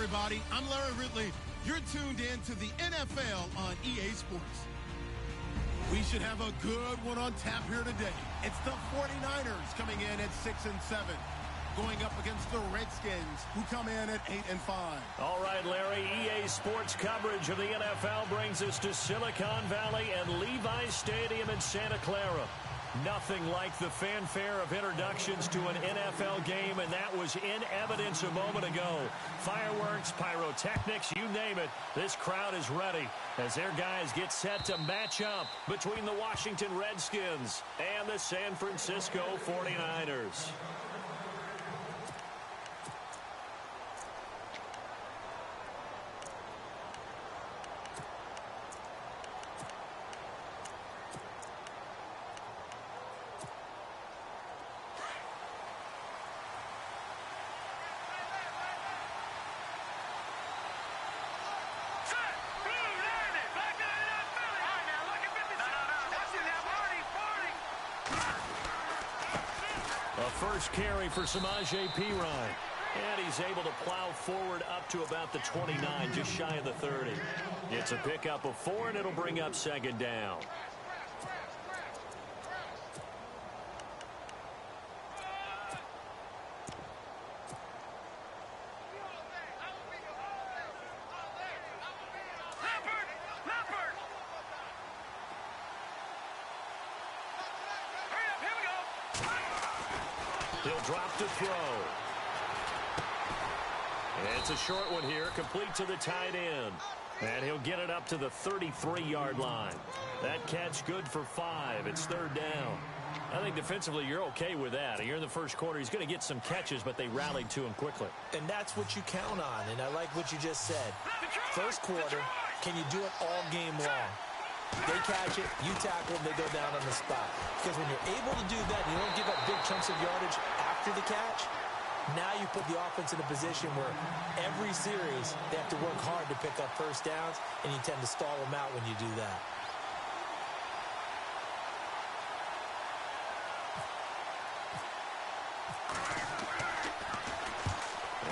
everybody. I'm Larry Ridley. You're tuned in to the NFL on EA Sports. We should have a good one on tap here today. It's the 49ers coming in at 6-7, going up against the Redskins, who come in at 8-5. All right, Larry, EA Sports coverage of the NFL brings us to Silicon Valley and Levi's Stadium in Santa Clara. Nothing like the fanfare of introductions to an NFL game, and that was in evidence a moment ago. Fireworks, pyrotechnics, you name it. This crowd is ready as their guys get set to match up between the Washington Redskins and the San Francisco 49ers. First carry for Samaje Perine. And he's able to plow forward up to about the 29, just shy of the 30. It's a pickup of 4, and it'll bring up second down. He'll drop to throw. It's a short one here, complete to the tight end. And he'll get it up to the 33-yard line. That catch good for 5. It's third down. I think defensively you're okay with that. You're in the first quarter. He's going to get some catches, but they rallied to him quickly. And that's what you count on, and I like what you just said. First quarter, can you do it all game long? They catch it, you tackle them, they go down on the spot. Because when you're able to do that, you don't give up big chunks of yardage after the catch, now you put the offense in a position where every series they have to work hard to pick up first downs, and you tend to stall them out when you do that.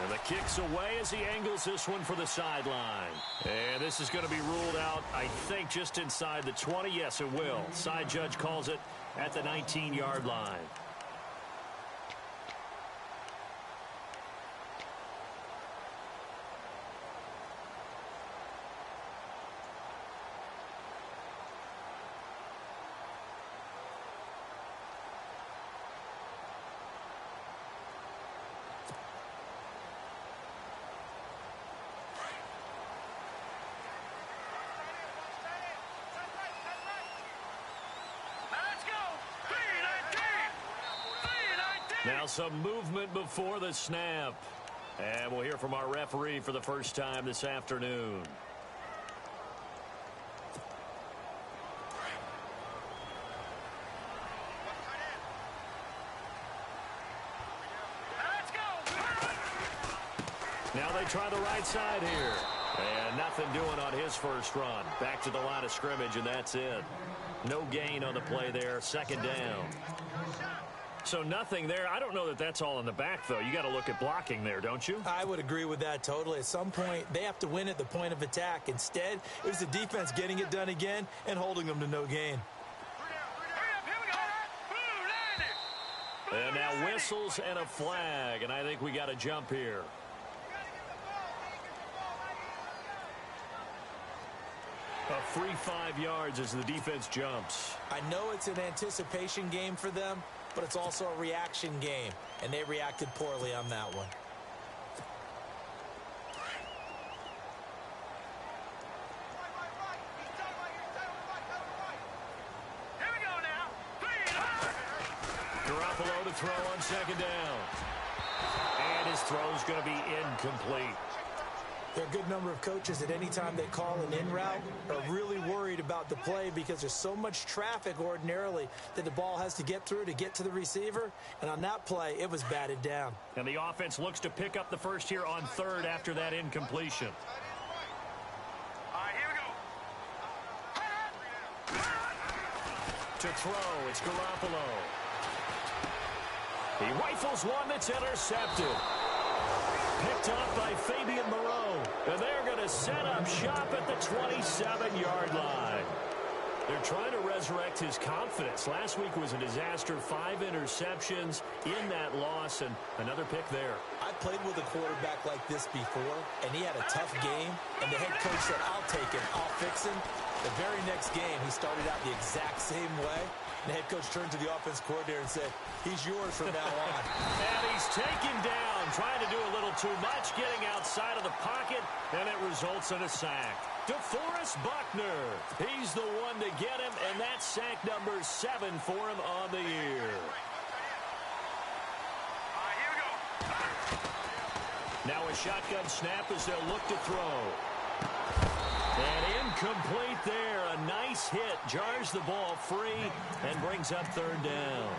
And the kick's away as he angles this one for the sideline. And this is going to be ruled out, I think, just inside the 20. Yes, it will. Side judge calls it at the 19-yard line. Now some movement before the snap. And we'll hear from our referee for the first time this afternoon. Now they try the right side here. And nothing doing on his first run. Back to the line of scrimmage, and that's it. No gain on the play there. Second down. So nothing there. I don't know that that's all in the back, though. You got to look at blocking there, don't you? I would agree with that totally. At some point, they have to win at the point of attack. Instead, it was the defense getting it done again and holding them to no gain. And now whistles and a flag, and I think we got a jump here. A free 5 yards as the defense jumps. I know it's an anticipation game for them, but it's also a reaction game, and they reacted poorly on that one. Here we go now. Garoppolo to throw on second down. And his throw's going to be incomplete. There are a good number of coaches at any time they call an in route are really worried about the play because there's so much traffic ordinarily that the ball has to get through to get to the receiver. And on that play, it was batted down. And the offense looks to pick up the first here on third after that incompletion. All right, here we go. To throw, it's Garoppolo. He rifles one that's intercepted. Picked up by Fabian Moreau. And they're going to set up shop at the 27-yard line. They're trying to resurrect his confidence. Last week was a disaster. 5 interceptions in that loss, and another pick there. I played with a quarterback like this before, and he had a tough game, and the head coach said, I'll take him, I'll fix him. The very next game, he started out the exact same way. The head coach turned to the offense coordinator and said, he's yours from now on. And he's taken down, trying to do a little too much, getting outside of the pocket, and it results in a sack. DeForest Buckner, he's the one to get him, and that's sack number 7 for him on the year. Here we go. Now a shotgun snap as they'll look to throw. And incomplete there. A nice hit. Jars the ball free and brings up 3rd down.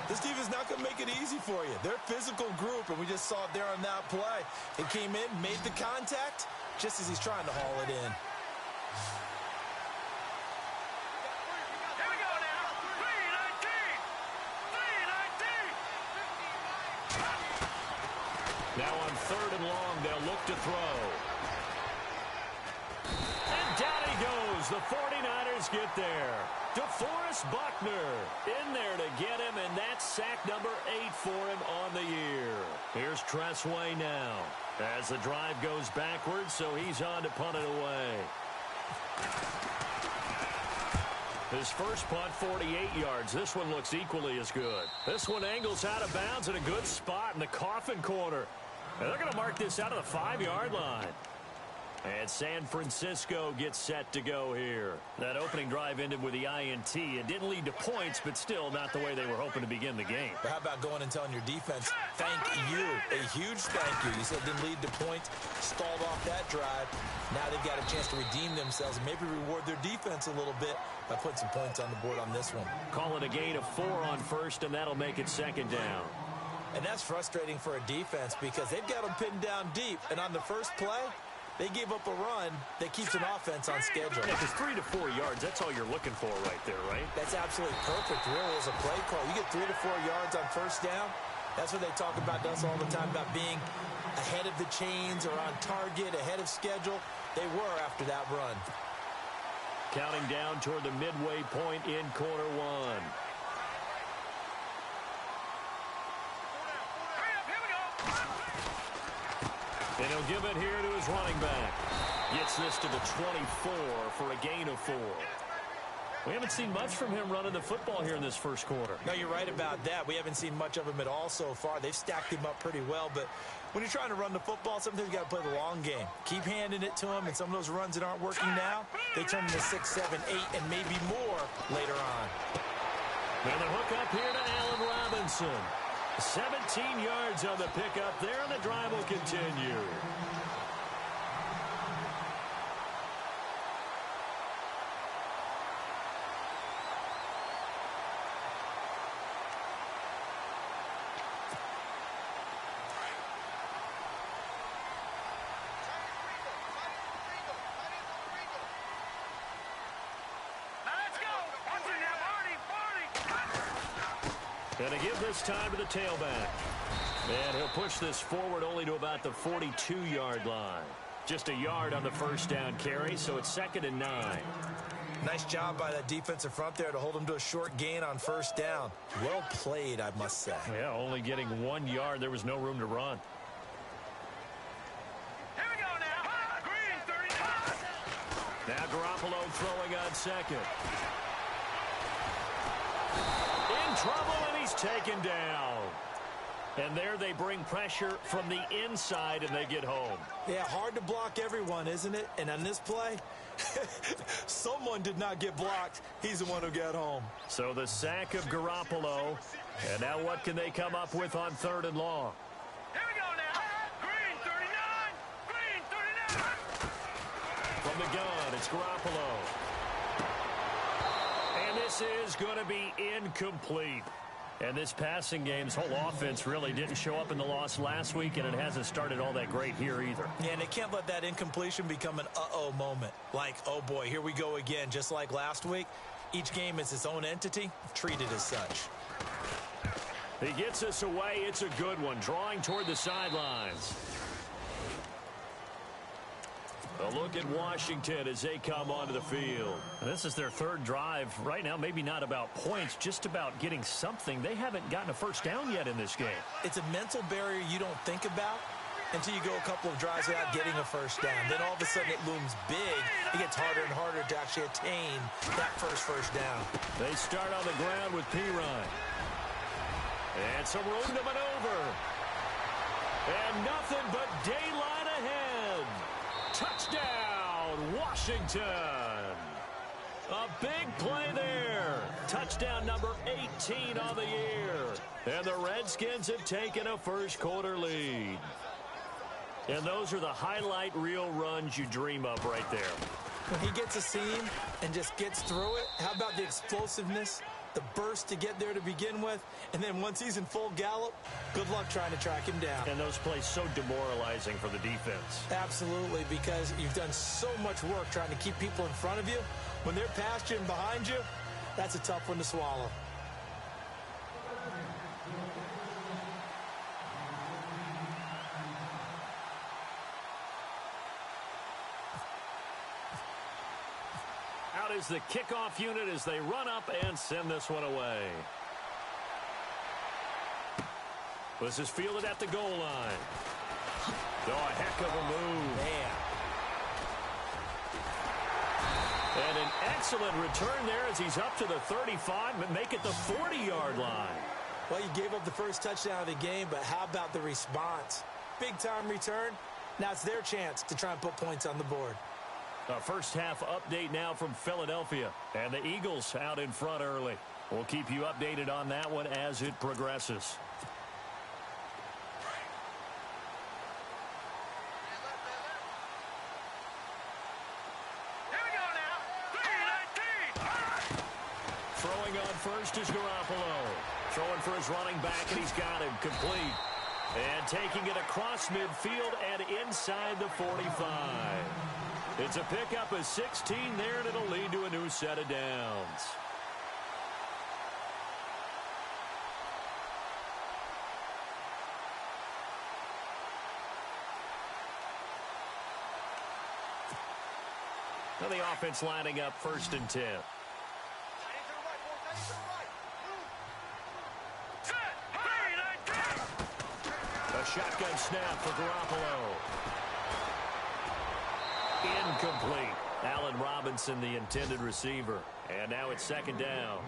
This defense is not going to make it easy for you. They're a physical group, and we just saw it there on that play. It came in, made the contact, just as he's trying to haul it in. Here we go now. 3-19. 3-19. Now on 3rd and long, they'll look to throw. And down he goes. The 49ers get there. DeForest Buckner in there to get him, and that's sack number 8 for him on the year. Here's Tressway now as the drive goes backwards, so he's on to punt it away. His first punt, 48 yards. This one looks equally as good. This one angles out of bounds in a good spot in the coffin corner. And they're going to mark this out of the 5-yard line. And San Francisco gets set to go here. That opening drive ended with the INT. It didn't lead to points, but still not the way they were hoping to begin the game. But how about going and telling your defense, thank you, a huge thank you. You said it didn't lead to points, stalled off that drive. Now they've got a chance to redeem themselves and maybe reward their defense a little bit by putting some points on the board on this one. Call it a gain of 4 on first, and that'll make it 2nd down. And that's frustrating for a defense because they've got them pinned down deep. And on the first play, they gave up a run that keeps an offense on schedule. Yeah, because 3 to 4 yards, that's all you're looking for right there, right? That's absolutely perfect, really, as a play call. You get 3 to 4 yards on first down. That's what they talk about to us all the time, about being ahead of the chains or on target, ahead of schedule. They were after that run. Counting down toward the midway point in quarter 1. And he'll give it here to his running back. Gets this to the 24 for a gain of 4. We haven't seen much from him running the football here in this first quarter. No, you're right about that. We haven't seen much of him at all so far. They've stacked him up pretty well, but when you're trying to run the football, sometimes you got to play the long game. Keep handing it to him, and some of those runs that aren't working now, they turn into 6, 7, 8, and maybe more later on. And the hook up here to Allen Robinson. 17 yards on the pickup there, and the drive will continue. And to give this time to the tailback. And he'll push this forward only to about the 42-yard line. Just a yard on the first down carry, so it's 2nd and 9. Nice job by that defensive front there to hold him to a short gain on first down. Well played, I must say. Yeah, only getting 1 yard. There was no room to run. Here we go now. Green 39. Now Garoppolo throwing on 2nd. In trouble, and he's taken down. And there they bring pressure from the inside, and they get home. Yeah, hard to block everyone, isn't it? And on this play, someone did not get blocked. He's the one who got home. So the sack of Garoppolo. And now what can they come up with on 3rd and long? Here we go now. Green 39. Green 39. From the gun, it's Garoppolo. And this is going to be incomplete. And this passing game's whole offense really didn't show up in the loss last week, and it hasn't started all that great here either. Yeah, and they can't let that incompletion become an uh-oh moment. Like, oh boy, here we go again, just like last week. Each game is its own entity, treated as such. He gets us away. It's a good one, drawing toward the sidelines. A look at Washington as they come onto the field. And this is their third drive. Right now, maybe not about points, just about getting something. They haven't gotten a first down yet in this game. It's a mental barrier you don't think about until you go a couple of drives without getting a first down. Then all of a sudden it looms big. It gets harder and harder to actually attain that first down. They start on the ground with P-Ryan. And some room to maneuver. And nothing but daylight ahead. Touchdown, Washington. A big play there. Touchdown number 18 on the year. And the Redskins have taken a first quarter lead. And those are the highlight reel runs you dream of right there. When he gets a seam and just gets through it, how about the explosiveness, the burst to get there to begin with, and then once he's in full gallop, good luck trying to track him down. And those plays so demoralizing for the defense. Absolutely, because you've done so much work trying to keep people in front of you. When they're past you and behind you, that's a tough one to swallow. Out is the kickoff unit as they run up and send this one away. This is fielded at the goal line. Oh, a heck of a move. Man. And an excellent return there as he's up to the 35, but make it the 40-yard line. Well, you gave up the first touchdown of the game, but how about the response? Big-time return. Now it's their chance to try and put points on the board. A first-half update now from Philadelphia. And the Eagles out in front early. We'll keep you updated on that one as it progresses. Here we go now. 3-19. Throwing on first is Garoppolo. Throwing for his running back, and he's got him complete. And taking it across midfield and inside the 45. It's a pickup of 16 there, and it'll lead to a new set of downs. Now the offense lining up 1st and 10. Set. 3-19. A shotgun snap for Garoppolo. Incomplete. Allen Robinson, the intended receiver. And now it's 2nd down.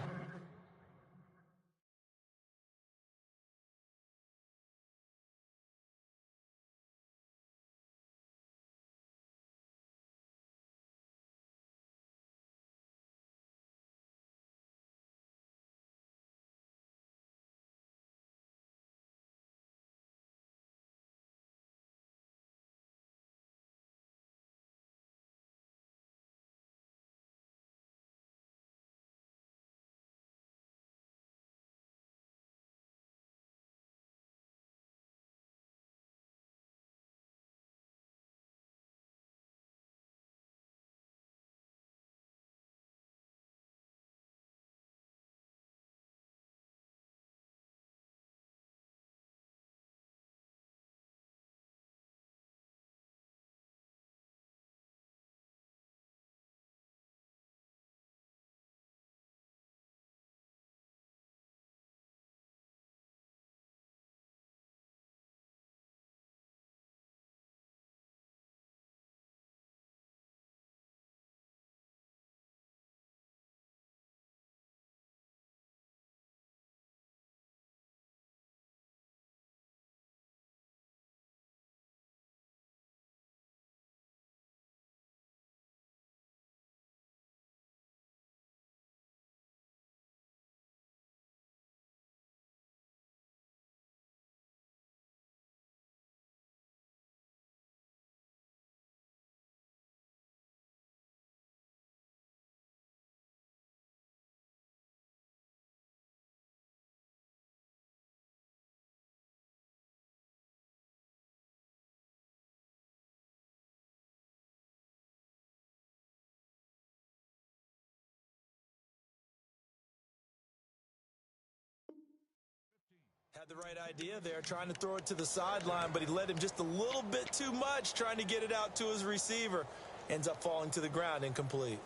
Had the right idea there, trying to throw it to the sideline, but he led him just a little bit too much, trying to get it out to his receiver. Ends up falling to the ground, incomplete.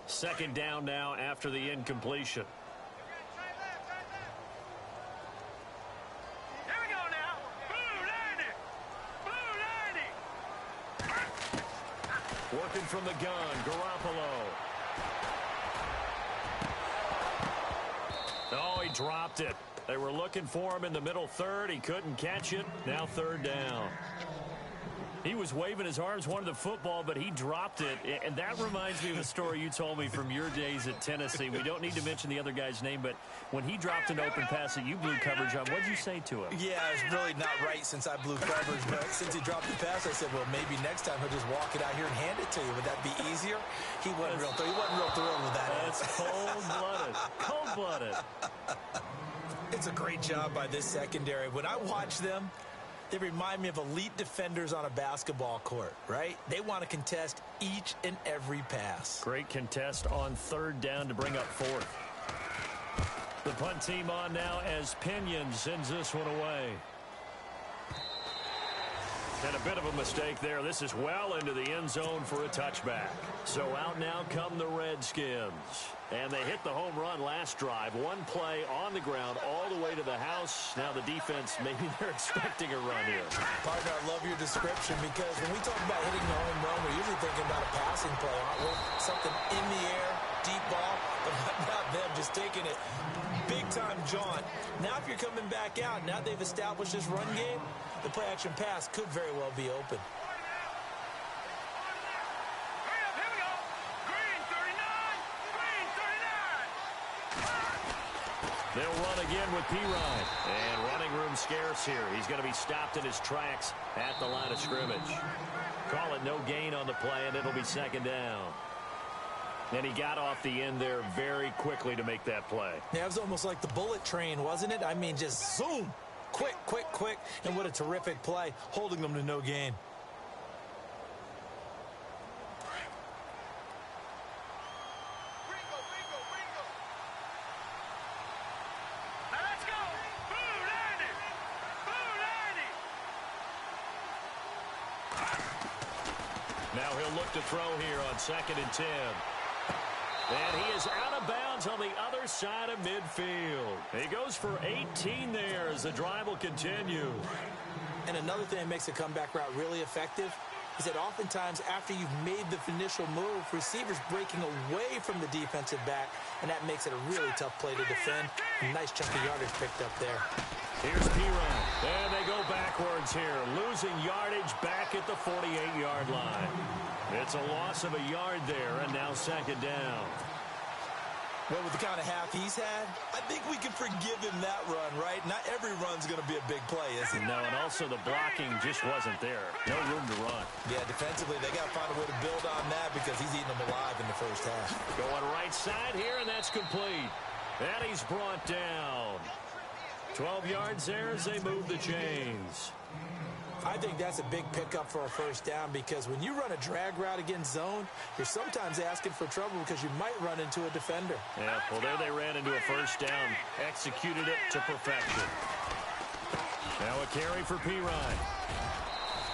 Second down now after the incompletion. Here we go now. Boo, Landy. Boo, Landy. Working from the gun, Garoppolo. Oh, he dropped it. They were looking for him in the middle third. He couldn't catch it. Now third down. He was waving his arms, wanted the football, but he dropped it. And that reminds me of a story you told me from your days at Tennessee. We don't need to mention the other guy's name, but when he dropped an open pass that you blew coverage on, what did you say to him? Yeah, it's really not right since I blew coverage, but since he dropped the pass, I said, well, maybe next time he'll just walk it out here and hand it to you. Would that be easier? He wasn't real thrilled with that. That's cold-blooded. Cold-blooded. It's a great job by this secondary. When I watch them, they remind me of elite defenders on a basketball court, right? They want to contest each and every pass. Great contest on third down to bring up fourth. The punt team on now as Pinion sends this one away. And a bit of a mistake there. This is well into the end zone for a touchback. So out now come the Redskins. And they hit the home run last drive. One play on the ground all the way to the house. Now the defense, maybe they're expecting a run here. Partner, I love your description because when we talk about hitting the home run, we're usually thinking about a passing play, aren't we? Something in the air, deep ball, but not them just taking it. Big-time jaunt. Now if you're coming back out, now they've established this run game, the play-action pass could very well be open. They'll run again with Pirine. And running room scarce here. He's going to be stopped in his tracks at the line of scrimmage. Call it no gain on the play, and it'll be second down. And he got off the end there very quickly to make that play. Yeah, it was almost like the bullet train, wasn't it? I mean, just zoom. Quick, quick, quick. And what a terrific play, holding them to no gain. Now he'll look to throw here on 2nd and 10. And he is out of bounds on the other side of midfield. He goes for 18 there as the drive will continue. And another thing that makes a comeback route really effective is that oftentimes after you've made the initial move, receivers breaking away from the defensive back, and that makes it a really tough play to defend. A nice chunk of yardage picked up there. Here's Pirine. And they go backwards here, losing yardage back at the 48-yard line. It's a loss of a yard there, and now second down. Well, with the kind of half he's had, I think we can forgive him that run, right? Not every run's going to be a big play, is it? No, and also the blocking just wasn't there. No room to run. Yeah, defensively, they got to find a way to build on that because he's eating them alive in the first half. Going right side here, and that's complete. And he's brought down. 12 yards there as they move the chains. I think that's a big pickup for a first down because when you run a drag route against zone, you're sometimes asking for trouble because you might run into a defender. Yeah, well, there they ran into a first down, executed it to perfection. Now a carry for Pirine.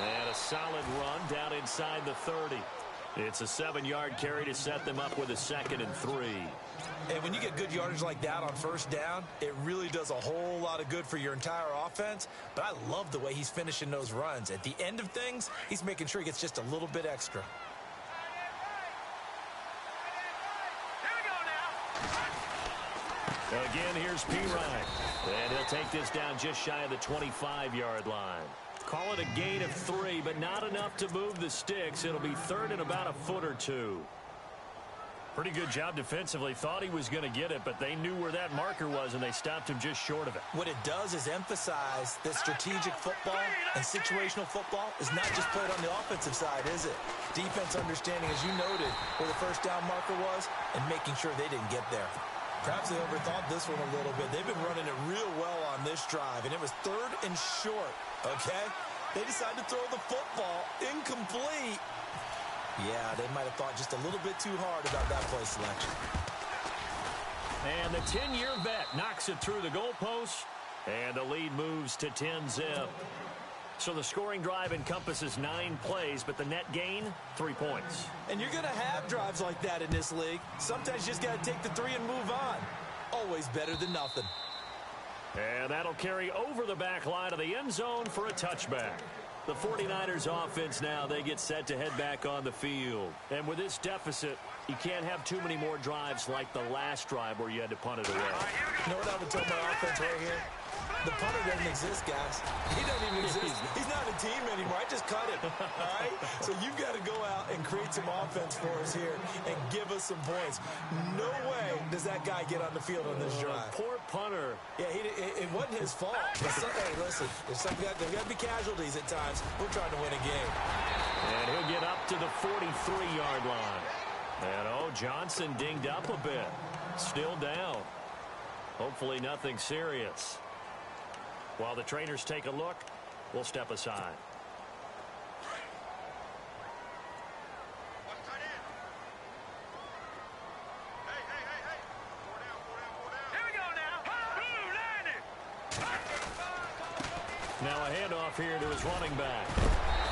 And a solid run down inside the 30. It's a 7-yard carry to set them up with a 2nd and 3. And when you get good yardage like that on first down, it really does a whole lot of good for your entire offense. But I love the way he's finishing those runs. At the end of things, he's making sure he gets just a little bit extra. Again, here's Pirine. And he'll take this down just shy of the 25-yard line. Call it a gain of 3, but not enough to move the sticks. It'll be third and about a foot or two. Pretty good job defensively. Thought he was going to get it, but they knew where that marker was, and they stopped him just short of it. What it does is emphasize that strategic football and situational football is not just played on the offensive side, is it? Defense understanding, as you noted, where the first down marker was and making sure they didn't get there. Perhaps they overthought this one a little bit. They've been running it real well on this drive, and it was 3rd and short, okay? They decided to throw the football incomplete. Yeah, they might have thought just a little bit too hard about that play selection. And the 10-year vet knocks it through the goalpost, and the lead moves to 10-zip. So the scoring drive encompasses 9 plays, but the net gain, 3 points. And you're going to have drives like that in this league. Sometimes you just got to take the 3 and move on. Always better than nothing. And that'll carry over the back line of the end zone for a touchback. The 49ers offense now, they get set to head back on the field. And with this deficit, you can't have too many more drives like the last drive where you had to punt it away. You know what I would tell my offense right here? The punter doesn't exist, guys. He doesn't even exist. He's not a team anymore. I just cut him, all right? So you've got to go out and create some offense for us here and give us some points. No way does that guy get on the field on this drive. Poor punter. Yeah, it wasn't his fault. Hey, listen, there's got to be casualties at times. We're trying to win a game. And he'll get up to the 43-yard line. And, Johnson dinged up a bit. Still down. Hopefully nothing serious. While the trainers take a look, we'll step aside. Now a handoff here to his running back.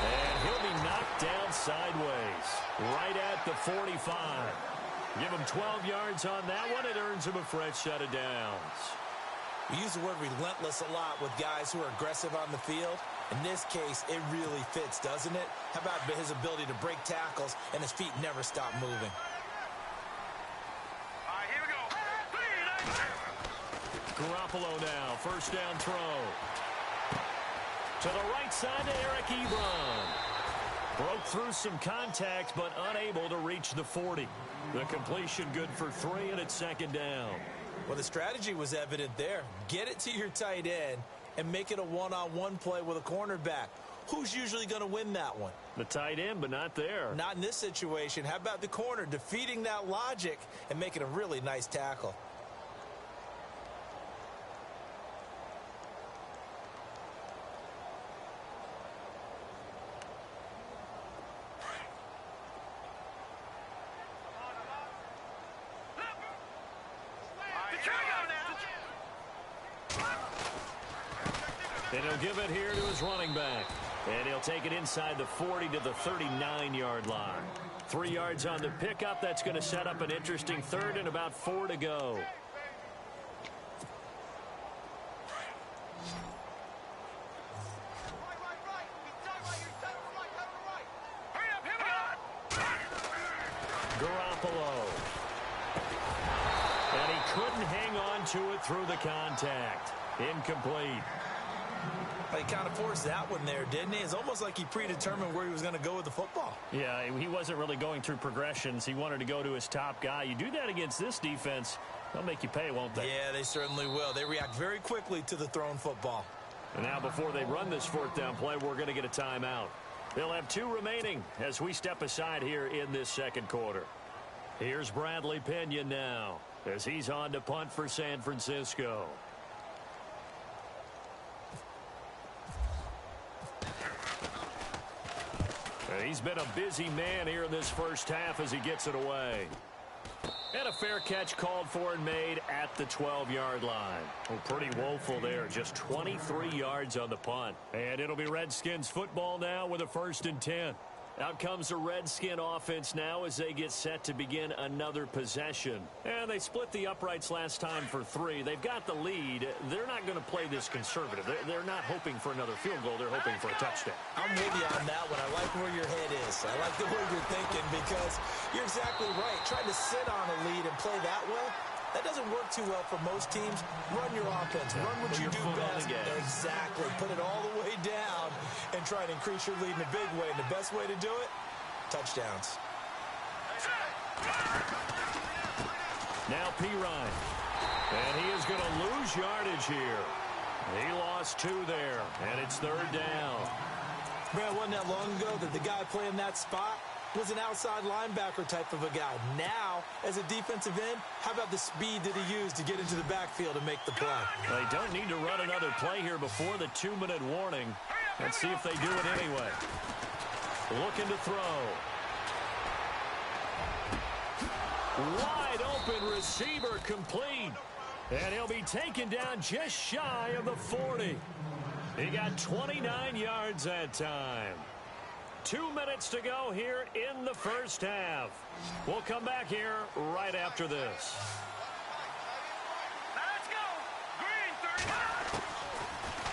And he'll be knocked down sideways. Right at the 45. Give him 12 yards on that one. It earns him a fresh set of downs. We use the word relentless a lot with guys who are aggressive on the field. In this case, it really fits, doesn't it? How about his ability to break tackles and his feet never stop moving? All right, here we go. Garoppolo now, first down throw. To the right side to Eric Ebron. Broke through some contact, but unable to reach the 40. The completion good for 3, and it's second down. Well, the strategy was evident there. Get it to your tight end and make it a one-on-one play with a cornerback. Who's usually going to win that one? The tight end, but not there. Not in this situation. How about the corner defeating that logic and making a really nice tackle? And he'll give it here to his running back. And he'll take it inside the 40 to the 39-yard line. 3 yards on the pickup. That's going to set up an interesting third and about 4 to go. Garoppolo. And he couldn't hang on to it through the contact. Incomplete. He kind of forced that one there, didn't he? It's almost like he predetermined where he was going to go with the football. Yeah, he wasn't really going through progressions. He wanted to go to his top guy. You do that against this defense, they'll make you pay, won't they? Yeah, they certainly will. They react very quickly to the thrown football. And now before they run this fourth down play, we're going to get a timeout. They'll have 2 remaining as we step aside here in this second quarter. Here's Bradley Pinion now as he's on to punt for San Francisco. He's been a busy man here in this first half as he gets it away. And a fair catch called for and made at the 12-yard line. Well, pretty woeful there. Just 23 yards on the punt. And it'll be Redskins football now with a 1st and 10. Out comes the Redskin offense now as they get set to begin another possession. And they split the uprights last time for 3. They've got the lead. They're not going to play this conservative. They're not hoping for another field goal. They're hoping for a touchdown. I'm with you on that one. I like where your head is. I like the way you're thinking because you're exactly right. Trying to sit on a lead and play that way, that doesn't work too well for most teams. Run your offense. Run what you do best. Exactly. Put it all the way down and try to increase your lead in a big way. And the best way to do it, touchdowns. Now Pirine. And he is going to lose yardage here. He lost 2 there. And it's 3rd down. Man, wasn't that long ago that the guy playing that spot was an outside linebacker type of a guy. Now, as a defensive end, how about the speed that he used to get into the backfield and make the play? They don't need to run another play here before the 2-minute warning. Let's see if they do it anyway. Looking to throw. Wide open receiver complete. And he'll be taken down just shy of the 40. He got 29 yards that time. 2 minutes to go here in the first half. We'll come back here right after this. Let's go. Green 39.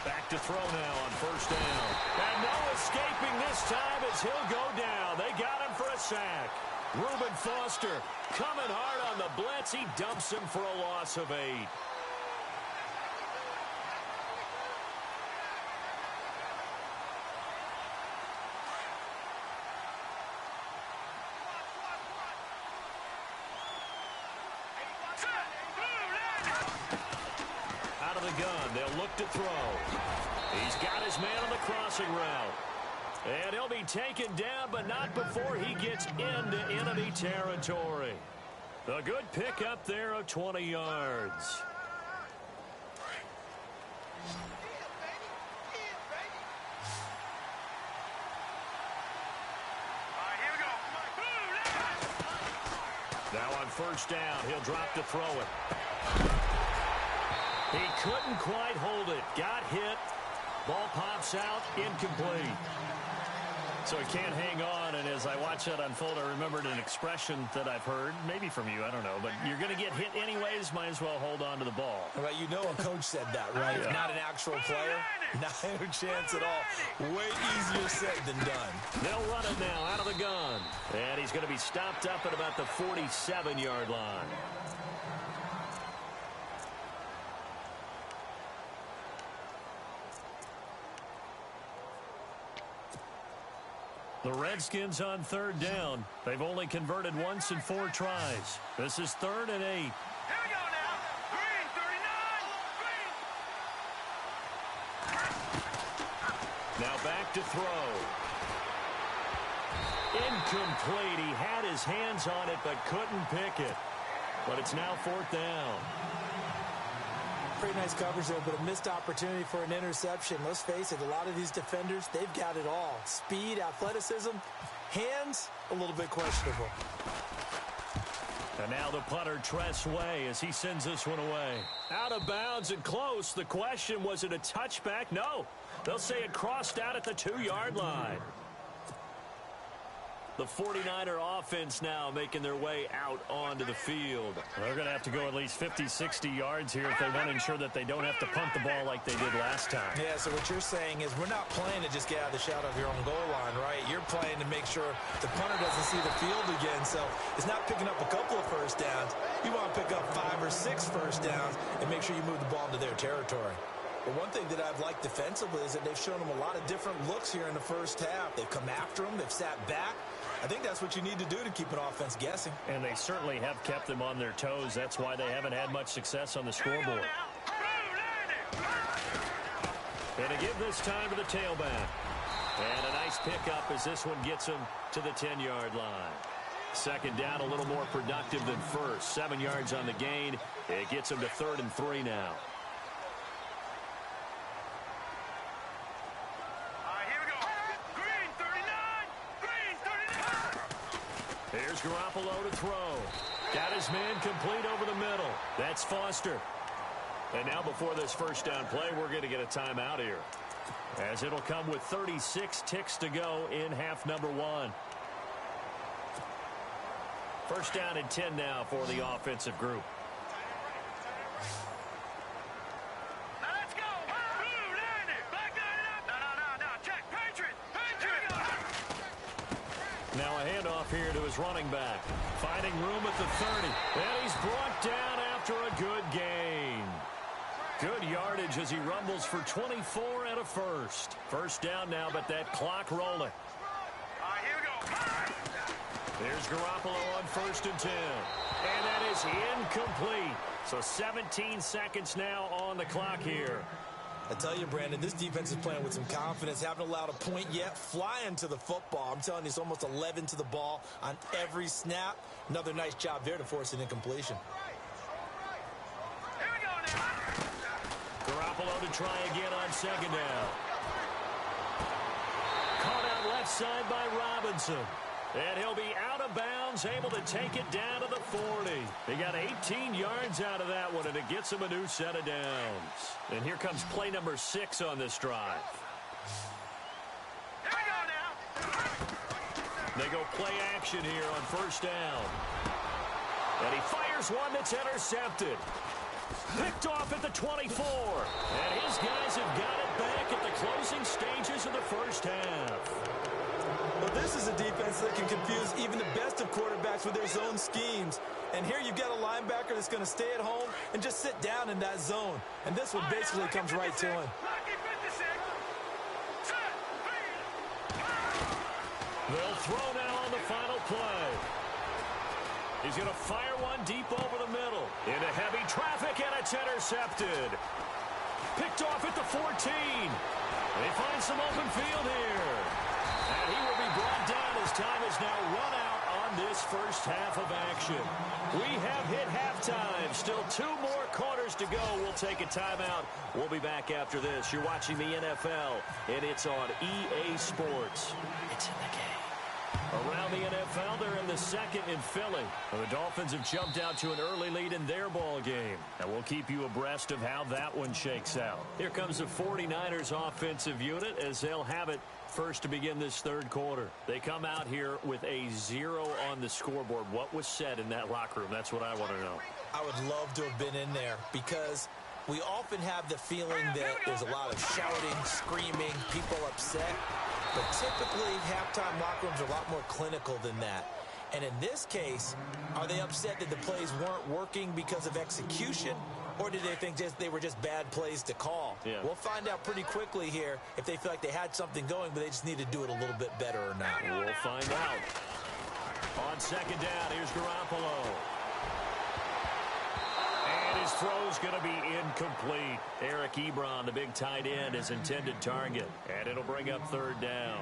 Back to throw now on first down. And no escaping this time as he'll go down. They got him for a sack. Reuben Foster coming hard on the blitz. He dumps him for a loss of 8. Out of the gun, they'll look to throw. He's got his man on the crossing route. And he'll be taken down, but not before he gets into enemy territory. A good pickup there of 20 yards. Now on first down, he'll drop to throw it. He couldn't quite hold it. Got hit. Ball pops out, incomplete. So he can't hang on, and as I watch that unfold, I remembered an expression that I've heard, maybe from you, I don't know, but you're going to get hit anyways, might as well hold on to the ball. Well, you know a coach said that, right? Yeah. Not an actual player. Not a chance at all. Way easier said than done. They'll run it now out of the gun. And he's going to be stopped up at about the 47-yard line. The Redskins on third down. They've only converted once in 4 tries. This is 3rd and 8. Here we go now. Green 39. Now back to throw. Incomplete. He had his hands on it but couldn't pick it. But it's now 4th down. Pretty nice coverage there, but a missed opportunity for an interception. Let's face it, a lot of these defenders, they've got it all. Speed, athleticism, hands, a little bit questionable. And now the punter, Tress Way, as he sends this one away. Out of bounds and close. The question, was it a touchback? No. They'll say it crossed out at the 2-yard line. The 49er offense now making their way out onto the field. They're going to have to go at least 50, 60 yards here if they want to ensure that they don't have to punt the ball like they did last time. Yeah, so what you're saying is we're not playing to just get out of the shadow of your own goal line, right? You're playing to make sure the punter doesn't see the field again. So it's not picking up a couple of first downs. You want to pick up 5 or 6 first downs and make sure you move the ball into their territory. But one thing that I've liked defensively is that they've shown them a lot of different looks here in the first half. They've come after them. They've sat back. I think that's what you need to do to keep an offense guessing. And they certainly have kept them on their toes. That's why they haven't had much success on the scoreboard. And to give this time to the tailback. And a nice pickup as this one gets him to the 10-yard line. Second down, a little more productive than first. 7 yards on the gain. It gets him to 3rd and 3 now. Here's Garoppolo to throw. Got his man complete over the middle. That's Foster. And now before this first down play, we're going to get a timeout here, as it'll come with 36 ticks to go in half number 1. First down and 10 now for the offensive group. Let's go. No. Check. Patriot. Now a handoff here to his running back. Finding room at the 30. And he's brought down after a good gain. Good yardage as he rumbles for 24 and a first. First down now, but that clock rolling. Here we go. There's Garoppolo on 1st and 10. And that is incomplete. So 17 seconds now on the clock here. I tell you, Brandon, this defense is playing with some confidence. Haven't allowed a point yet. Flying to the football. I'm telling you, it's almost 11 to the ball on every snap. Another nice job there to force an incompletion. Here we go now. Garoppolo to try again on 2nd down. Caught out left side by Robinson. And he'll be out of bounds, able to take it down to the 40. He got 18 yards out of that one, and it gets him a new set of downs. And here comes play number 6 on this drive. Here we go now. They go play action here on first down. And he fires one that's intercepted. Picked off at the 24. And his guys have got it back at the closing stages of the first half. Well, this is a defense that can confuse even the best of quarterbacks with their zone schemes. And here you've got a linebacker that's going to stay at home and just sit down in that zone. And this one basically comes right to him. They'll throw now on the final play. He's going to fire one deep over the middle. Into heavy traffic, and it's intercepted. Picked off at the 14. They find some open field here. And he will be brought down as time is now run out on this first half of action. We have hit halftime. Still 2 more quarters to go. We'll take a timeout. We'll be back after this. You're watching the NFL, and it's on EA Sports. It's in the game. Around the NFL, they're in the second in Philly. The Dolphins have jumped out to an early lead in their ball game. And we'll keep you abreast of how that one shakes out. Here comes the 49ers offensive unit as they'll have it first to begin this third quarter. They come out here with a 0 on the scoreboard. What was said in that locker room? That's what I want to know. I would love to have been in there because we often have the feeling that there's a lot of shouting, screaming, people upset. But typically, halftime locker rooms are a lot more clinical than that. And in this case, are they upset that the plays weren't working because of execution? Or did they think they were just bad plays to call? Yeah. We'll find out pretty quickly here if they feel like they had something going, but they just need to do it a little bit better or not. We'll find out. On second down, here's Garoppolo. And his throw's going to be incomplete. Eric Ebron, the big tight end, his intended target. And it'll bring up third down.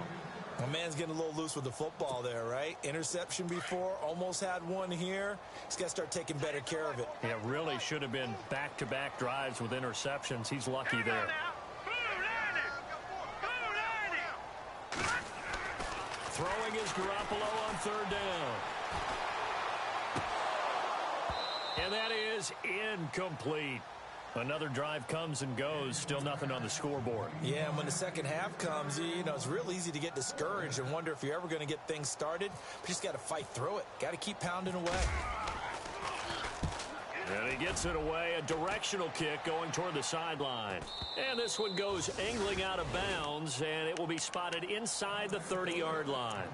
My man's getting a little loose with the football there, right? Interception before, almost had one here. He's got to start taking better care of it. Yeah, really should have been back-to-back drives with interceptions. He's lucky there. Throwing is Garoppolo on third down. And that is incomplete. Another drive comes and goes. Still nothing on the scoreboard. Yeah, and when the second half comes, you know, it's real easy to get discouraged and wonder if you're ever going to get things started. But you just got to fight through it. Got to keep pounding away. And he gets it away. A directional kick going toward the sideline. And this one goes angling out of bounds, and it will be spotted inside the 30-yard line.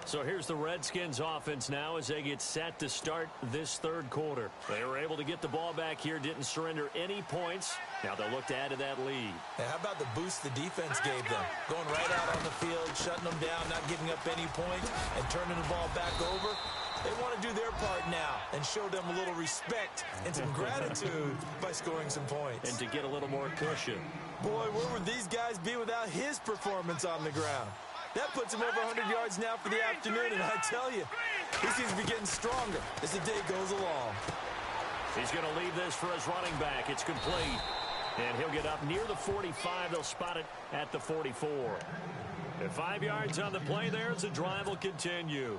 So here's the Redskins offense now as they get set to start this third quarter. They were able to get the ball back here, didn't surrender any points. Now they'll look to add to that lead. Now, how about the boost the defense gave them? Going right out on the field, shutting them down, not giving up any points, and turning the ball back over. They want to do their part now and show them a little respect and some gratitude by scoring some points. And to get a little more cushion. Boy, where would these guys be without his performance on the ground? That puts him over 100 yards now for the afternoon, and I tell you, he seems to be getting stronger as the day goes along. He's going to leave this for his running back. It's complete. And he'll get up near the 45. They'll spot it at the 44. And 5 yards on the play there as the drive will continue.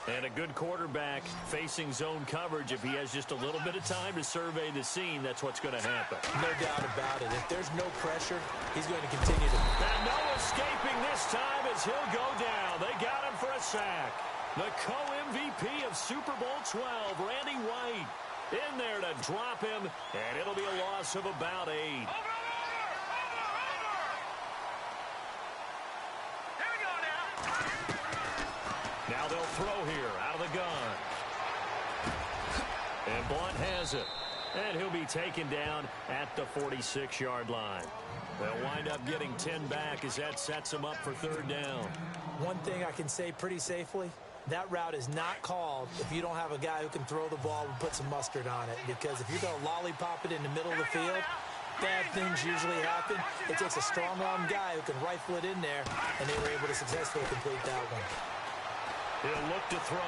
And a good quarterback facing zone coverage. If he has just a little bit of time to survey the scene, that's what's going to happen. No doubt about it. If there's no pressure, he's going to continue to. And no escaping this time as he'll go down. They got him for a sack. The co-MVP of Super Bowl 12, Randy White, in there to drop him, and it'll be a loss of about 8. Now they'll throw here out of the gun. And Blunt has it. And he'll be taken down at the 46-yard line. They'll wind up getting 10 back as that sets them up for third down. One thing I can say pretty safely, that route is not called if you don't have a guy who can throw the ball and put some mustard on it. Because if you're going to lollipop it in the middle of the field, bad things usually happen. It takes a strong-arm guy who can rifle it in there, and they were able to successfully complete that one. He'll look to throw.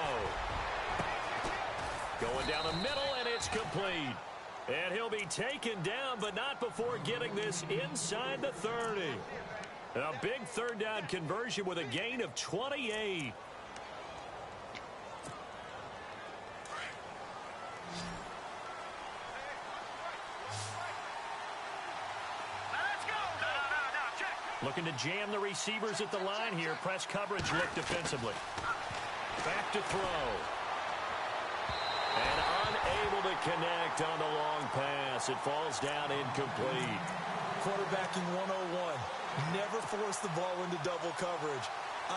Going down the middle, and it's complete. And he'll be taken down, but not before getting this inside the 30. A big third down conversion with a gain of 28. Looking to jam the receivers at the line here. Press coverage look defensively. Back to throw. And unable to connect on the long pass. It falls down incomplete. Quarterbacking 101. Never force the ball into double coverage,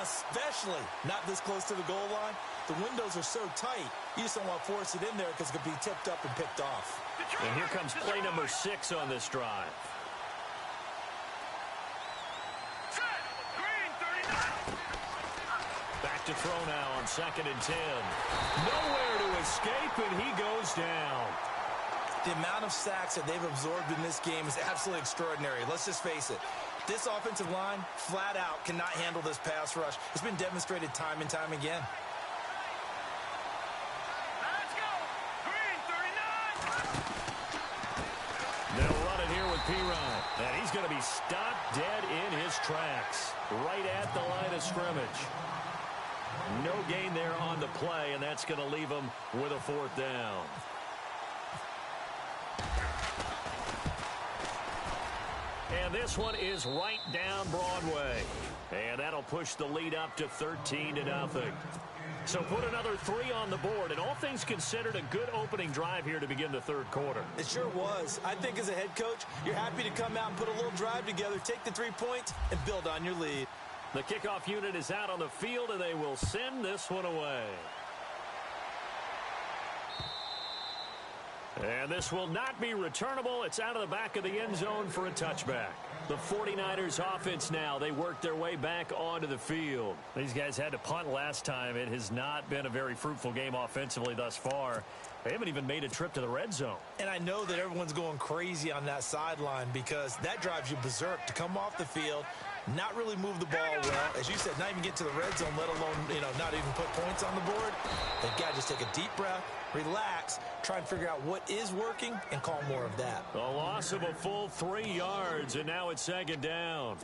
especially not this close to the goal line. The windows are so tight, you just don't want to force it in there because it could be tipped up and picked off. And here comes play number 6 on this drive. Back to throw now on 2nd and 10. Nowhere to escape, and he goes down. The amount of sacks that they've absorbed in this game is absolutely extraordinary. Let's just face it. This offensive line, flat out, cannot handle this pass rush. It's been demonstrated time and time again. Let's go. Green 39. They'll run it here with P-Ryan. And he's going to be stopped dead in his tracks. Right at the line of scrimmage. No gain there on the play, and that's going to leave him with a 4th down. And this one is right down Broadway. And that'll push the lead up to 13-0. So put another 3 on the board. And all things considered, a good opening drive here to begin the 3rd quarter. It sure was. I think as a head coach, you're happy to come out and put a little drive together, take the 3 points, and build on your lead. The kickoff unit is out on the field, and they will send this one away. And this will not be returnable. It's out of the back of the end zone for a touchback. The 49ers offense now, they work their way back onto the field. These guys had to punt last time. It has not been a very fruitful game offensively thus far. They haven't even made a trip to the red zone. And I know that everyone's going crazy on that sideline because that drives you berserk to come off the field, not really move the ball well. As you said, not even get to the red zone, let alone, not even put points on the board. They've got to just take a deep breath, relax, try and figure out what is working, and call more of that. A loss of a full 3 yards, and now it's 2nd down.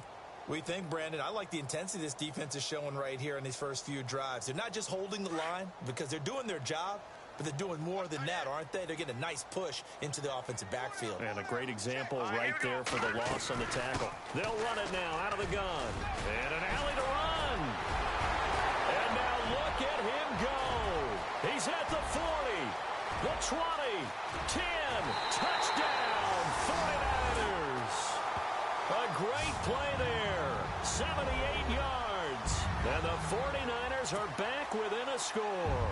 We think, Brandon, I like the intensity this defense is showing right here in these first few drives. They're not just holding the line because they're doing their job, but they're doing more than that, aren't they? They're getting a nice push into the offensive backfield. And a great example right there for the loss on the tackle. They'll run it now out of the gun. And an alley to run. And now look at him go. He's at the 40, the 20, 10, touchdown, 49ers. A great play there, 78 yards. And the 49ers are back within a score.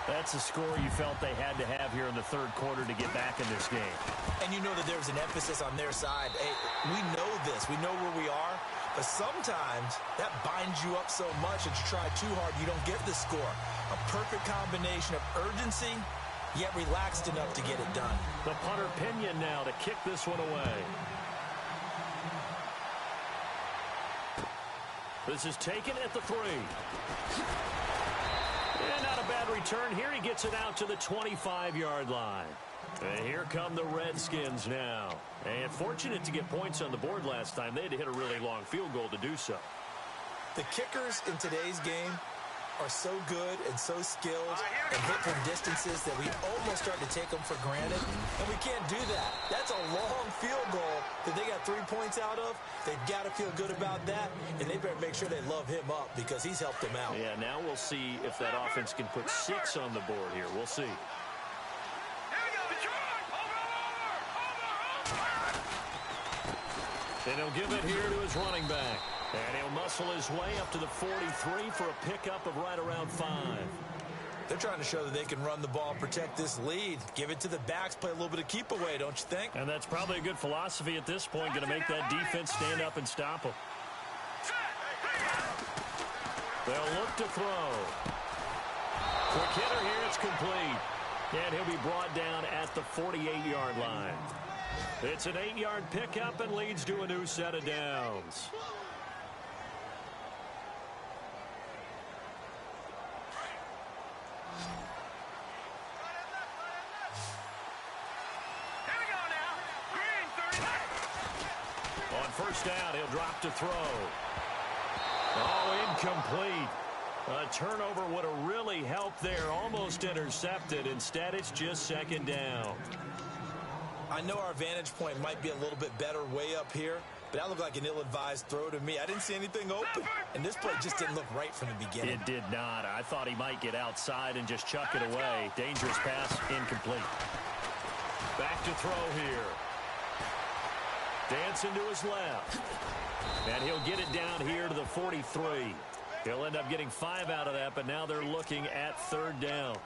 That's a score you felt they had to have here in the 3rd quarter to get back in this game. And you know that there's an emphasis on their side. Hey, we know this. We know where we are. But sometimes that binds you up so much that you try too hard, you don't get the score. A perfect combination of urgency, yet relaxed enough to get it done. The punter Pinion now to kick this one away. This is taken at the 3. And not a bad return here. He gets it out to the 25-yard line. And here come the Redskins now. And fortunate to get points on the board last time. They had to hit a really long field goal to do so. The kickers in today's game are so good and so skilled and hit from distances that we almost start to take them for granted. And we can't do that. That's a long field goal that they got 3 points out of. They've got to feel good about that, and they better make sure they love him up because he's helped them out. Yeah, now we'll see if that offense can put 6 on the board here. We'll see. And he'll give it here to his running back. And he'll muscle his way up to the 43 for a pickup of right around 5. They're trying to show that they can run the ball, protect this lead, give it to the backs, play a little bit of keep away, don't you think? And that's probably a good philosophy at this point, going to make that defense stand up and stop them. They'll look to throw. Quick hitter here, it's complete. And he'll be brought down at the 48-yard line. It's an 8-yard pickup and leads to a new set of downs. On first down, he'll drop to throw. Oh, incomplete. A turnover would have really helped there. Almost intercepted. Instead, it's just 2nd down. I know our vantage point might be a little bit better way up here, but that looked like an ill-advised throw to me. I didn't see anything open, and this play just didn't look right from the beginning. It did not. I thought he might get outside and just chuck it away. Dangerous pass, incomplete. Back to throw here. Dancing to his left. And he'll get it down here to the 43. He'll end up getting 5 out of that, but now they're looking at 3rd down.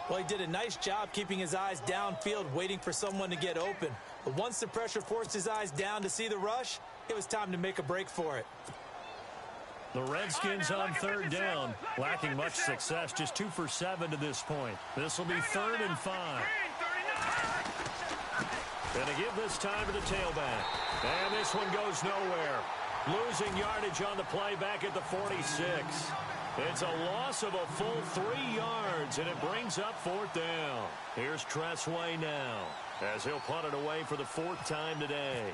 Well, he did a nice job keeping his eyes downfield, waiting for someone to get open. But once the pressure forced his eyes down to see the rush, it was time to make a break for it. The Redskins on 3rd down, lacking much success, just 2 for 7 to this point. This will be 3rd and 5. Gonna give this time to the tailback. And this one goes nowhere. Losing yardage on the play back at the 46. It's a loss of a full 3 yards, and it brings up 4th down. Here's Tressway now, as he'll punt it away for the 4th time today.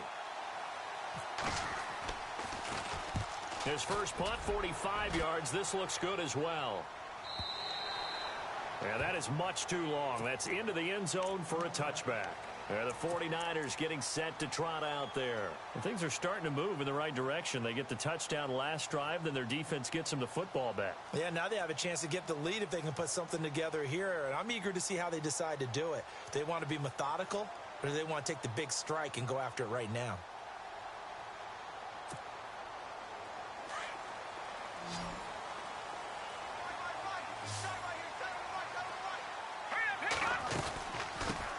His first punt, 45 yards. This looks good as well. And that is much too long. That's into the end zone for a touchback. The 49ers getting set to trot out there. And things are starting to move in the right direction. They get the touchdown last drive, then their defense gets them the football back. Yeah, now they have a chance to get the lead if they can put something together here. And I'm eager to see how they decide to do it. Do they want to be methodical, or do they want to take the big strike and go after it right now?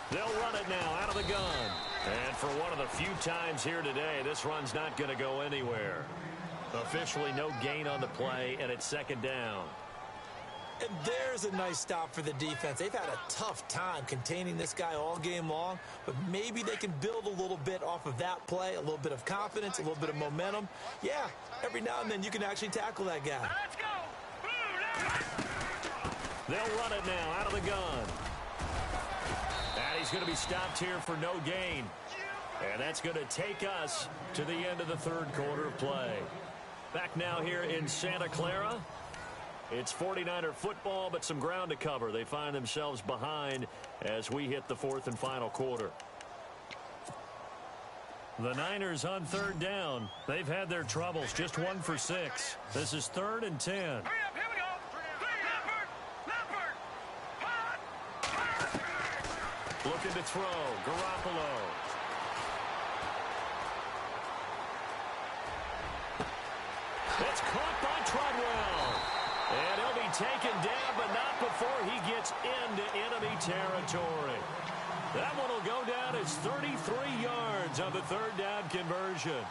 They'll run it now out of the gun. And for one of the few times here today, this run's not going to go anywhere. Officially no gain on the play, and it's 2nd down. And there's a nice stop for the defense. They've had a tough time containing this guy all game long, but maybe they can build a little bit off of that play, a little bit of confidence, a little bit of momentum. Yeah, every now and then you can actually tackle that guy. Let's go. They'll run it now out of the gun. And he's going to be stopped here for no gain. And that's going to take us to the end of the 3rd quarter of play. Back now here in Santa Clara. It's 49er football, but some ground to cover. They find themselves behind as we hit the 4th and final quarter. The Niners on 3rd down. They've had their troubles, just 1 for 6. This is 3rd and 10. Hurry up, here we go. Leopard. Looking to throw. Garoppolo. It's caught by Treadwell. And he'll be taken down, but not before he gets into enemy territory. That one will go down as 33 yards on the 3rd down conversion.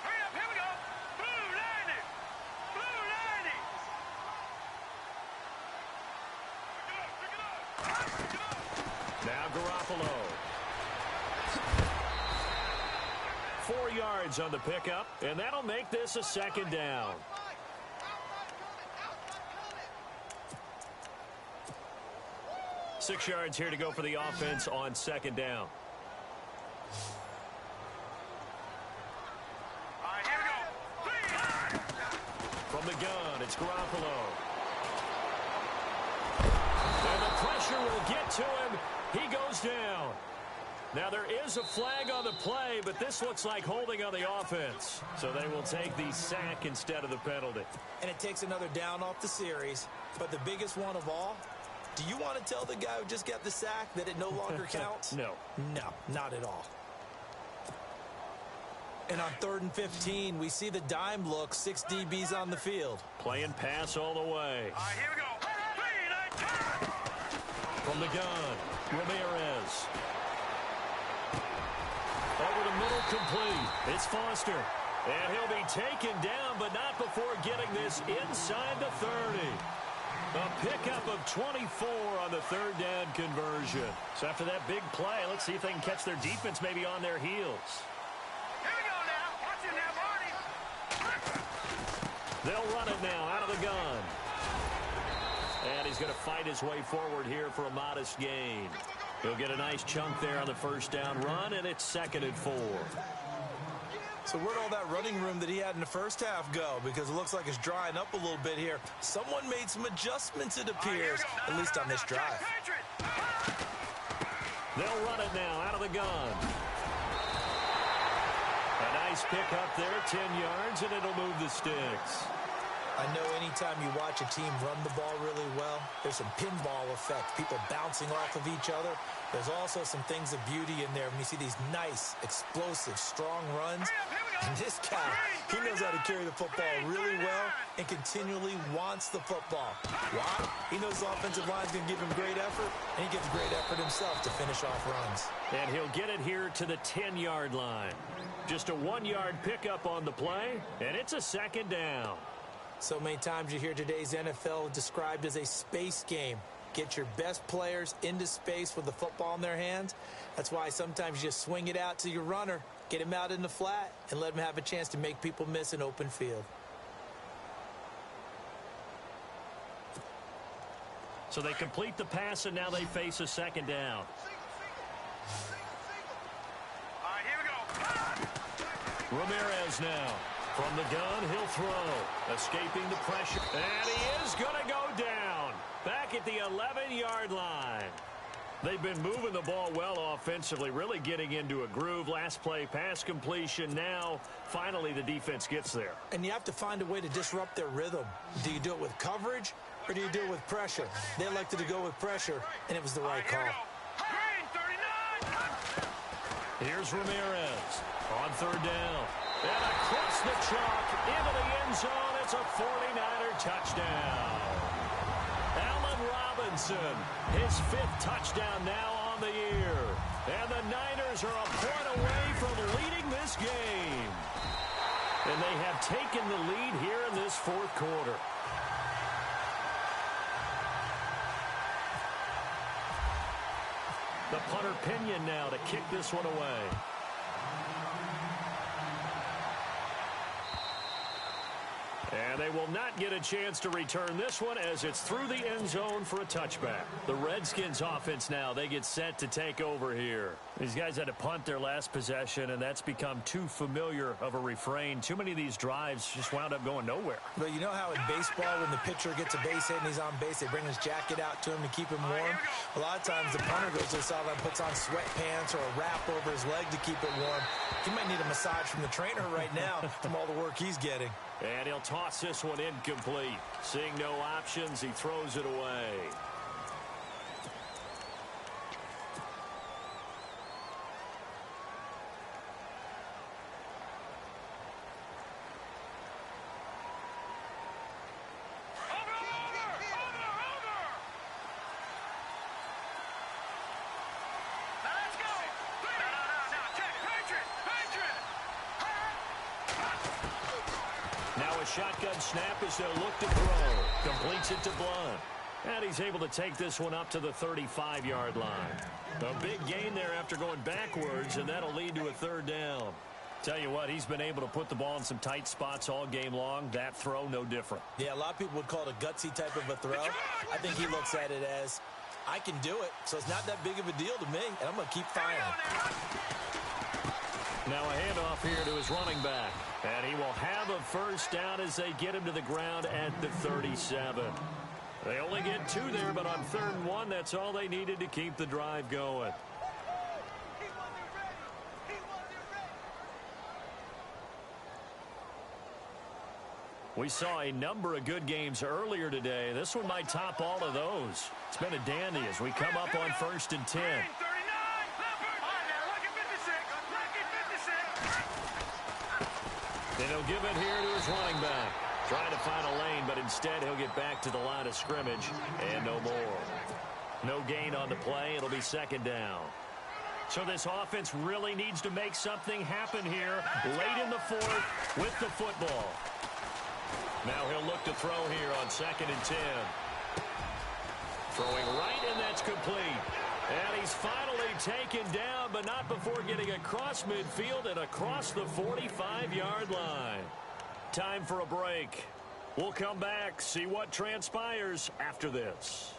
Hurry up, here we go. Blue 90. Blue 90. Pick it up. Now Garoppolo. 4 yards on the pickup, and that'll make this a 2nd down. Six yards here to go for the offense on 2nd down. All right, here we go. From the gun, it's Garoppolo. And the pressure will get to him. He goes down. Now, there is a flag on the play, but this looks like holding on the offense. So they will take the sack instead of the penalty. And it takes another down off the series. But the biggest one of all, do you want to tell the guy who just got the sack that it no longer counts? No. No, not at all. And on 3rd and 15, we see the dime look, 6 DBs on the field. Playing pass all the way. All right, here we go. From the gun, Ramirez. Over the middle, complete. It's Foster. And he'll be taken down, but not before getting this inside the 30. A pickup of 24 on the 3rd down conversion. So after that big play, let's see if they can catch their defense maybe on their heels. Here we go now. Watch it now, Barney. They'll run it now out of the gun. And he's going to fight his way forward here for a modest gain. He'll get a nice chunk there on the 1st down run, and it's 2nd and 4. So where'd all that running room that he had in the first half go? Because it looks like it's drying up a little bit here. Someone made some adjustments, it appears, at least on this drive. They'll run it now out of the gun. A nice pick up there, 10 yards, and it'll move the sticks. I know anytime you watch a team run the ball really well, there's some pinball effect, people bouncing off of each other. There's also some things of beauty in there when you see these nice, explosive, strong runs. And this guy, he knows how to carry the football really well and continually wants the football. Why? He knows the offensive line's going to give him great effort, and he gives great effort himself to finish off runs. And he'll get it here to the 10-yard line. Just a 1-yard pickup on the play, and it's a second down. So many times you hear today's NFL described as a space game. Get your best players into space with the football in their hands. That's why sometimes you just swing it out to your runner, get him out in the flat, and let him have a chance to make people miss an open field. So they complete the pass, and now they face a second down. All right, here we go. Ramirez now. From the gun, he'll throw. Escaping the pressure. And he is going to go down. Back at the 11-yard line. They've been moving the ball well offensively, really getting into a groove. Last play, pass completion. Now, finally, the defense gets there. And you have to find a way to disrupt their rhythm. Do you do it with coverage, or do you do it with pressure? They elected to go with pressure, and it was the right call. Green, 39. Here's Ramirez on third down. And across the chalk into the end zone. It's a 49er touchdown. Allen Robinson, his 5th touchdown now on the year. And the Niners are a point away from leading this game. And they have taken the lead here in this fourth quarter. The punter Pinion now to kick this one away. And they will not get a chance to return this one as it's through the end zone for a touchback. The Redskins offense now, they get set to take over here. These guys had to punt their last possession, and that's become too familiar of a refrain. Too many of these drives just wound up going nowhere. But you know how in baseball, when the pitcher gets a base hit and he's on base, they bring his jacket out to him to keep him warm? A lot of times the punter goes to the sideline, puts on sweatpants or a wrap over his leg to keep it warm. He might need a massage from the trainer right now from all the work he's getting. And he'll toss this one incomplete. Seeing no options, he throws it away. Shotgun snap as they'll look to throw. Completes it to Blunt. And he's able to take this one up to the 35-yard line. A big gain there after going backwards, and that'll lead to a third down. Tell you what, he's been able to put the ball in some tight spots all game long. That throw, no different. Yeah, a lot of people would call it a gutsy type of a throw. I think he looks at it as, I can do it, so it's not that big of a deal to me, and I'm going to keep firing. Now a handoff here to his running back. And he will have a first down as they get him to the ground at the 37. They only get 2 there, but on 3rd and 1, that's all they needed to keep the drive going. We saw a number of good games earlier today. This one might top all of those. It's been a dandy as we come up on 1st and 10. And he'll give it here to his running back. Trying to find a lane, but instead he'll get back to the line of scrimmage and no more. No gain on the play. It'll be 2nd down. So this offense really needs to make something happen here late in the 4th with the football. Now he'll look to throw here on 2nd and 10. Throwing right, and that's complete. And he's finally taken down, but not before getting across midfield and across the 45-yard line. Time for a break. We'll come back, see what transpires after this.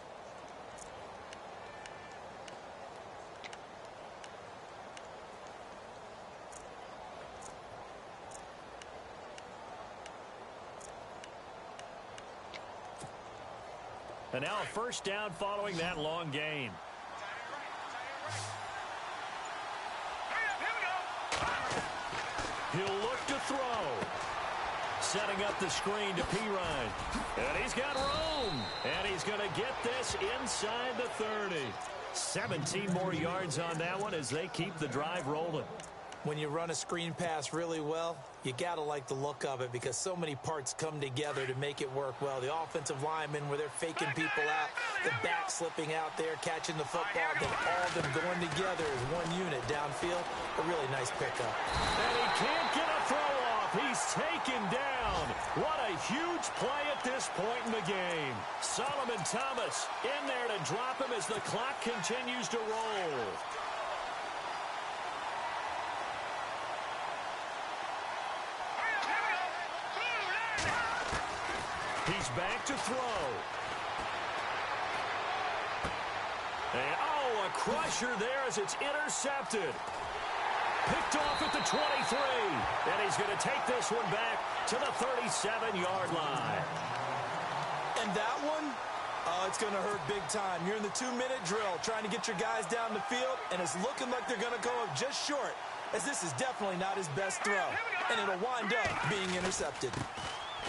And now a first down following that long gain. He'll look to throw. Setting up the screen to Pirine. And he's got room. And he's going to get this inside the 30. 17 more yards on that one as they keep the drive rolling. When you run a screen pass really well, you got to like the look of it because so many parts come together to make it work well. The offensive linemen where they're faking people out, the back slipping out there, catching the football, then all of them going together as one unit downfield. A really nice pickup. And he can't get a throw off. He's taken down. What a huge play at this point in the game. Solomon Thomas in there to drop him as the clock continues to roll. He's back to throw. And, oh, a crusher there as it's intercepted. Picked off at the 23. And he's going to take this one back to the 37-yard line. And that one, it's going to hurt big time. You're in the 2-minute drill trying to get your guys down the field, and it's looking like they're going to go up just short, as this is definitely not his best throw. And it'll wind up being intercepted.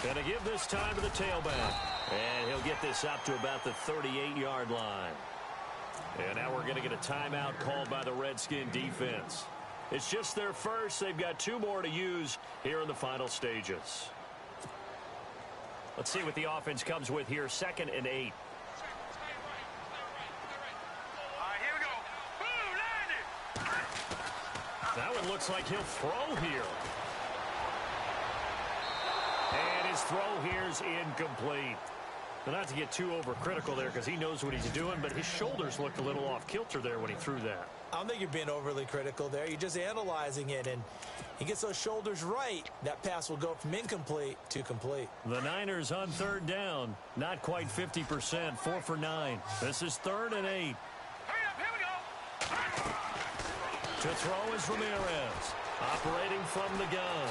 Going to give this time to the tailback. And he'll get this up to about the 38-yard line. And now we're going to get a timeout called by the Redskin defense. It's just their first. They've got 2 more to use here in the final stages. Let's see what the offense comes with here. 2nd and 8. Here we go. Boom, landed. That one looks like he'll throw here. And his throw here's incomplete. But not to get too overcritical there because he knows what he's doing, but his shoulders looked a little off kilter there when he threw that. I don't think you're being overly critical there. You're just analyzing it, and he gets those shoulders right. That pass will go from incomplete to complete. The Niners on 3rd down. Not quite 50%. 4 for 9. This is 3rd and 8. Hurry up, here we go. To throw is Ramirez. Operating from the gun.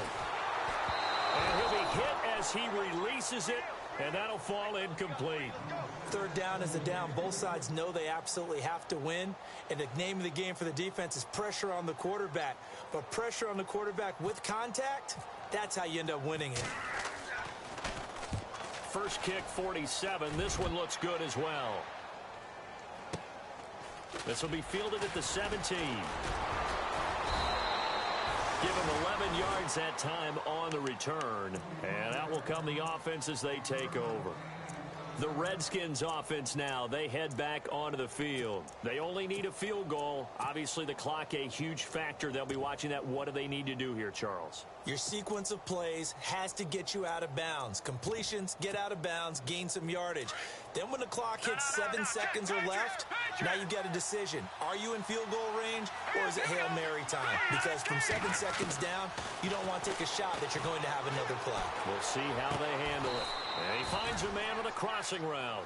And he'll be hit as he releases it, and that'll fall incomplete. 3rd down is the down. Both sides know they absolutely have to win, and the name of the game for the defense is pressure on the quarterback. But pressure on the quarterback with contact, that's how you end up winning it. First kick, 47. This one looks good as well. This will be fielded at the 17. Give him 11 yards that time on the return. And out will come the offense as they take over. The Redskins offense now, they head back onto the field. They only need a field goal. Obviously, the clock a huge factor. They'll be watching that. What do they need to do here, Charles? Your sequence of plays has to get you out of bounds. Completions, get out of bounds, gain some yardage. Then when the clock hits 7 seconds or left, now you've got a decision. Are you in field goal range, or is it Hail Mary time? Because from 7 seconds down, you don't want to take a shot that you're going to have another play. We'll see how they handle it. And he finds a man with a crossing route.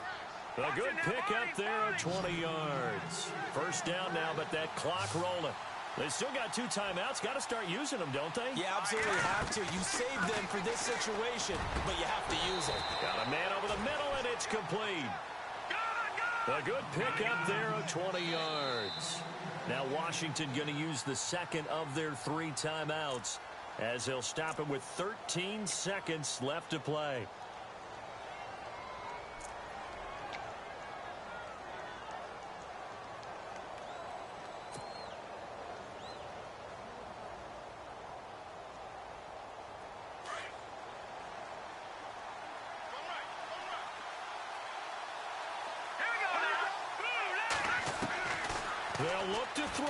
A good pick up there at 20 yards. First down now, but that clock rolling. They still got 2 timeouts. Got to start using them, don't they? You absolutely have to. You save them for this situation, but you have to use them. Got a man over the middle, and it's complete. A good pick up there at 20 yards. Now Washington going to use the second of their 3 timeouts as they'll stop him with 13 seconds left to play. They'll look to throw.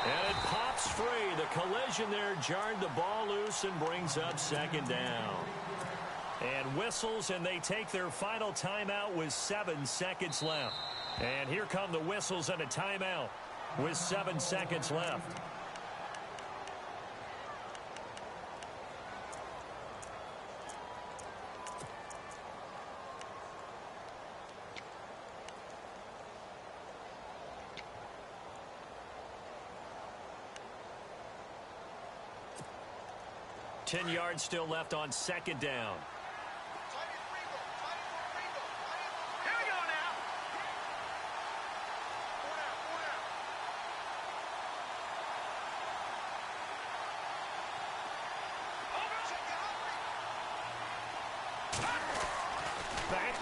And it pops free. The collision there jarred the ball loose and brings up 2nd down. And whistles, and they take their final timeout with 7 seconds left. And here come the whistles and a timeout with 7 seconds left. $10 yards still left on 2nd down.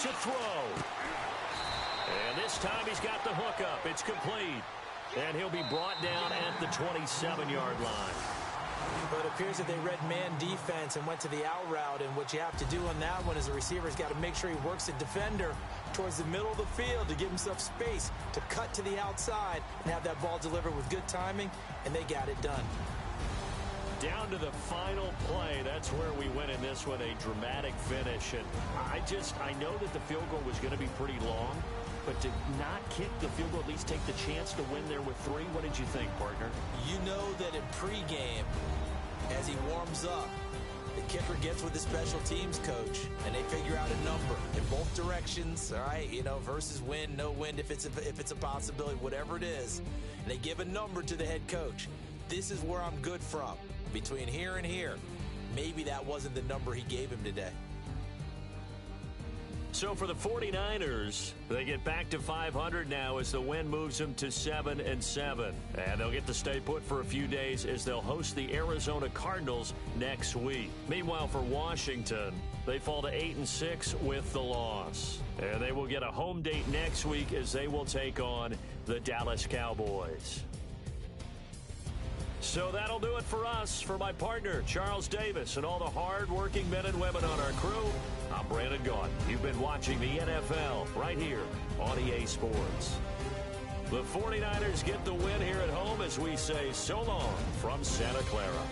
to throw. And this time he's got the hook up. It's complete. And he'll be brought down at the 27-yard line. But it appears that they read man defense and went to the out route. And what you have to do on that one is the receiver's got to make sure he works the defender towards the middle of the field to give himself space to cut to the outside and have that ball delivered with good timing, and they got it done. Down to the final play. That's where we went in this one, a dramatic finish. And I know that the field goal was going to be pretty long, but to not kick the field goal, at least take the chance to win there with 3, what did you think, partner? You know that in pregame, as he warms up, the kicker gets with the special teams coach, and they figure out a number in both directions, all right, versus win, no win, if it's a possibility, whatever it is. And they give a number to the head coach. This is where I'm good from. Between here and here, maybe that wasn't the number he gave him today. So for the 49ers, they get back to 500 now as the win moves them to 7-7. And they'll get to stay put for a few days as they'll host the Arizona Cardinals next week. Meanwhile, for Washington, they fall to 8-6 with the loss. And they will get a home date next week as they will take on the Dallas Cowboys. So that'll do it for us. For my partner, Charles Davis, and all the hard-working men and women on our crew, I'm Brandon Gaudin. You've been watching the NFL right here on EA Sports. The 49ers get the win here at home as we say so long from Santa Clara.